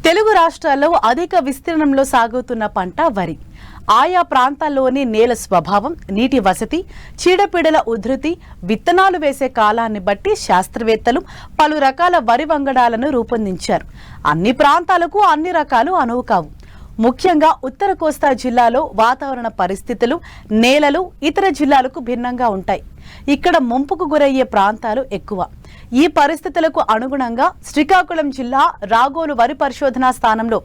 తెలుగు రాష్ట్రాల్లో అధిక విస్తీర్ణంలో సాగుతున్న పంట వరి. ఆయా ప్రాంతాల్లోని నేల స్వభావం, నీటి వసతి, చీడపీడల ఉధృతి, విత్తనాలు వేసే కాలాన్ని బట్టి శాస్త్రవేత్తలు పలు రకాల వరి వంగడాలను రూపొందించారు. అన్ని ప్రాంతాలకు అన్ని రకాలు అనువు కావు. ముఖ్యంగా ఉత్తర కోస్తా జిల్లాలో వాతావరణ పరిస్థితులు, నేలలు ఇతర జిల్లాలకు భిన్నంగా ఉంటాయి. ఇక్కడ ముంపుకు గురయ్యే ప్రాంతాలు ఎక్కువ. ఈ పరిస్థితులకు అనుగుణంగా శ్రీకాకుళం జిల్లా రాగోలు వరి పరిశోధనా స్థానంలో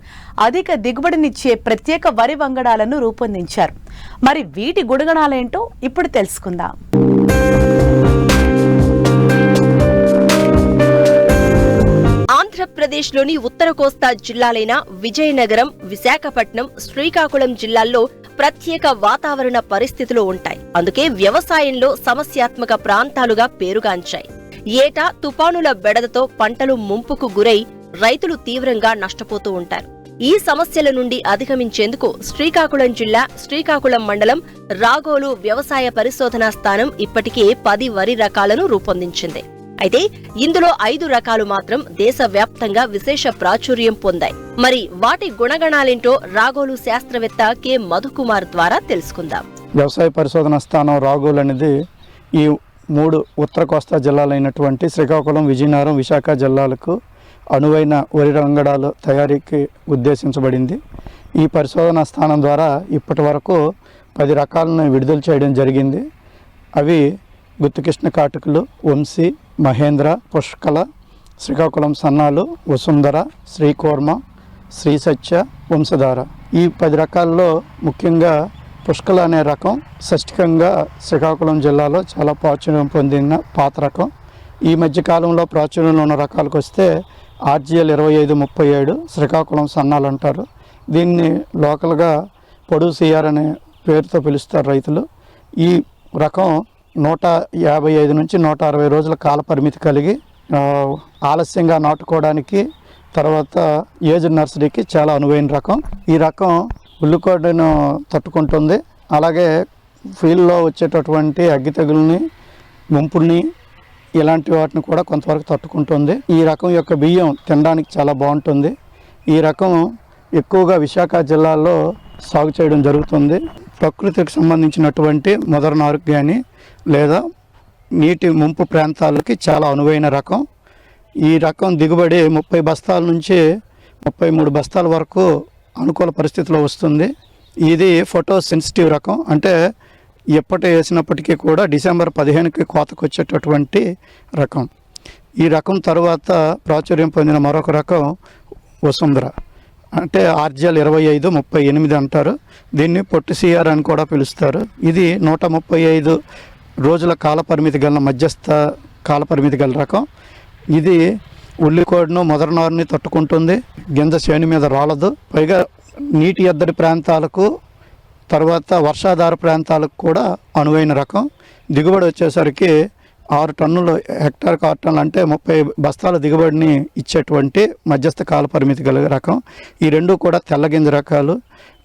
అధిక దిగుబడినిచ్చే ప్రత్యేక వరి వంగడాలను రూపొందించారు. మరి వీటి గుణగణాలేంటో ఇప్పుడు తెలుసుకుందాం. ఆంధ్రప్రదేశ్లోని ఉత్తర కోస్తా జిల్లాలైన విజయనగరం, విశాఖపట్నం, శ్రీకాకుళం జిల్లాల్లో ప్రత్యేక వాతావరణ పరిస్థితులు ఉంటాయి. అందుకే వ్యవసాయంలో సమస్యాత్మక ప్రాంతాలుగా పేరుగాంచాయి. ఏటా తుపానుల బెడదతో పంటలు ముంపుకు గురై రైతులు తీవ్రంగా నష్టపోతూ ఉంటారు. ఈ సమస్యల నుండి అధిగమించేందుకు శ్రీకాకుళం జిల్లా శ్రీకాకుళం మండలం రాగోలు వ్యవసాయ పరిశోధనా స్థానం ఇప్పటికే 10 వరి రకాలను రూపొందించింది. అయితే ఇందులో 5 రకాలు మాత్రం దేశవ్యాప్తంగా విశేష ప్రాచుర్యం పొందాయి. మరి వాటి గుణగణాలేంటో రాగోలు శాస్త్రవేత్త కె మధుకుమార్ ద్వారా తెలుసుకుందాం. వ్యవసాయ పరిశోధన స్థానం రాగోలు అనేది ఈ 3 ఉత్తర కోస్తా జిల్లాలైనటువంటి శ్రీకాకుళం, విజయనగరం, విశాఖ జిల్లాలకు అనువైన వరి వంగడాలు తయారీకి ఉద్దేశించబడింది. ఈ పరిశోధనా స్థానం ద్వారా ఇప్పటి వరకు 10 రకాలను విడుదల చేయడం జరిగింది. అవి గుత్తుకృష్ణ కాటుకులు, వంశీ, మహేంద్ర, పుష్కల, శ్రీకాకుళం సన్నాలు, వసుంధర, శ్రీకూర్మ, శ్రీసత్య, వంశధార. ఈ 10 రకాల్లో ముఖ్యంగా పుష్కల అనే రకం షష్టికంగా శ్రీకాకుళం జిల్లాలో చాలా ప్రాచుర్యం పొందిన పాత రకం. ఈ మధ్య కాలంలో ప్రాచుర్యంలో ఉన్న రకాలకు వస్తే RGL 2537 శ్రీకాకుళం సన్నాలు అంటారు. దీన్ని లోకల్గా పొడుగు సిఆర్ అనే పేరుతో పిలుస్తారు రైతులు. ఈ రకం 155 నుంచి 160 రోజుల కాల పరిమితి కలిగి ఆలస్యంగా నాటుకోవడానికి, తర్వాత ఏజ్ నర్సరీకి చాలా అనువైన రకం. ఈ రకం ఉల్లికోడను తట్టుకుంటుంది. అలాగే ఫీల్డ్లో వచ్చేటటువంటి అగ్గి తెగుల్ని, ముంపుల్ని, ఇలాంటి వాటిని కూడా కొంతవరకు తట్టుకుంటుంది. ఈ రకం యొక్క బియ్యం తినడానికి చాలా బాగుంటుంది. ఈ రకం ఎక్కువగా విశాఖ జిల్లాలో సాగు చేయడం జరుగుతుంది. ప్రకృతికి సంబంధించినటువంటి మదర్ నారుకు కానీ లేదా నీటి ముంపు ప్రాంతాలకి చాలా అనువైన రకం. ఈ రకం దిగుబడి 30 బస్తాల నుంచి 33 బస్తాల వరకు అనుకూల పరిస్థితిలో వస్తుంది. ఇది ఫోటో సెన్సిటివ్ రకం, అంటే ఎప్పటి వేసినప్పటికీ కూడా డిసెంబర్ 15కి కోతకు వచ్చేటటువంటి రకం. ఈ రకం తర్వాత ప్రాచుర్యం పొందిన మరొక రకం వసుంధర, అంటే RGL 2538 అంటారు. దీన్ని పొట్టి సిఆర్ అని కూడా పిలుస్తారు. ఇది 135 రోజుల కాల పరిమితి గల మధ్యస్థ కాల పరిమితి గల రకం. ఇది ఉల్లికోడును, మొదరనారుని తట్టుకుంటుంది. గింజ చేను మీద రాలదు. పైగా నీటి ఎద్దడి ప్రాంతాలకు, తర్వాత వర్షాధార ప్రాంతాలకు కూడా అనువైన రకం. దిగుబడి వచ్చేసరికి 6 టన్నులు, హెక్టార్కి 6 టన్నులు, అంటే 30 బస్తాల దిగుబడిని ఇచ్చేటువంటి మధ్యస్థ కాల పరిమితి గల రకం. ఈ రెండు కూడా తెల్లగింజ రకాలు.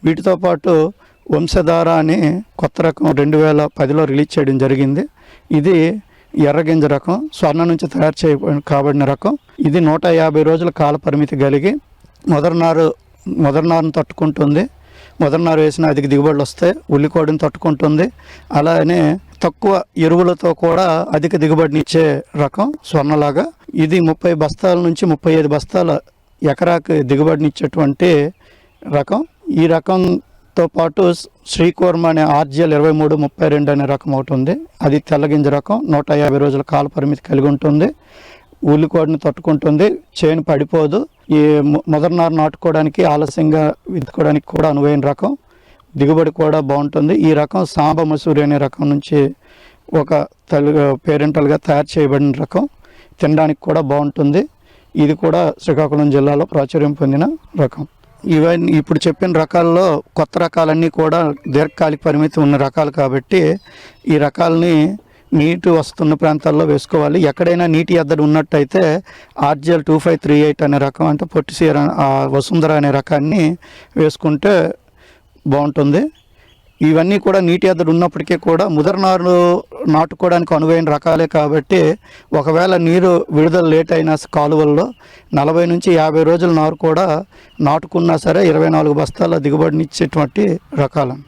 వీటితో పాటు వంశధార అని కొత్త రకం 2010లో రిలీజ్ చేయడం జరిగింది. ఇది ఎర్రగింజ రకం, స్వర్ణ నుంచి తయారు కాబడిన రకం. ఇది 150 రోజుల కాల పరిమితి కలిగి మొదర్నారును తట్టుకుంటుంది. మొదర్నారు వేసిన అధిక దిగుబడులు వస్తాయి. ఉల్లికోడిని తట్టుకుంటుంది. అలానే తక్కువ ఎరువులతో కూడా అధిక దిగుబడిని ఇచ్చే రకం స్వర్ణలాగా. ఇది 30 బస్తాల నుంచి 35 బస్తాల ఎకరాకి దిగుబడిని ఇచ్చేటువంటి రకం. ఈ రకంతో పాటు శ్రీకూర్మ అనే RGL 2332 అనే రకం ఒకటి ఉంది. అది తెల్లగింజ రకం, 150 రోజుల కాల పరిమితి కలిగి ఉంటుంది. ఉల్లికోడిని తట్టుకుంటుంది, చేను పడిపోదు. ఈ మొదర్నారు నాటుకోవడానికి, ఆలస్యంగా విత్తుకోవడానికి కూడా అనువైన రకం. దిగుబడి కూడా బాగుంటుంది. ఈ రకం సాంబ మసూరి అనే రకం నుంచి ఒక పేరెంటల్గా తయారు చేయబడిన రకం. తినడానికి కూడా బాగుంటుంది. ఇది కూడా శ్రీకాకుళం జిల్లాలో ప్రాచుర్యం పొందిన రకం. ఇవన్నీ ఇప్పుడు చెప్పిన రకాల్లో కొత్త రకాలన్నీ కూడా దీర్ఘకాలిక పరిమితి ఉన్న రకాలు కాబట్టి ఈ రకాలని నీటి వస్తున్న ప్రాంతాల్లో వేసుకోవాలి. ఎక్కడైనా నీటి ఎద్దడి ఉన్నట్టయితే RGL 2538 అనే రకం, అంటే పొట్టిసీర వసుంధర అనే రకాన్ని వేసుకుంటే బాగుంటుంది. ఇవన్నీ కూడా నీటి ఎద్దడి ఉన్నప్పటికీ కూడా ముదర నారు నాటుకోవడానికి అనువైన రకాలే కాబట్టి ఒకవేళ నీరు విడుదల లేట్ అయిన కాలువల్లో 40 నుంచి 50 రోజుల నారు కూడా నాటుకున్నా సరే 24 బస్తాల దిగుబడినిచ్చేటువంటి రకాలను.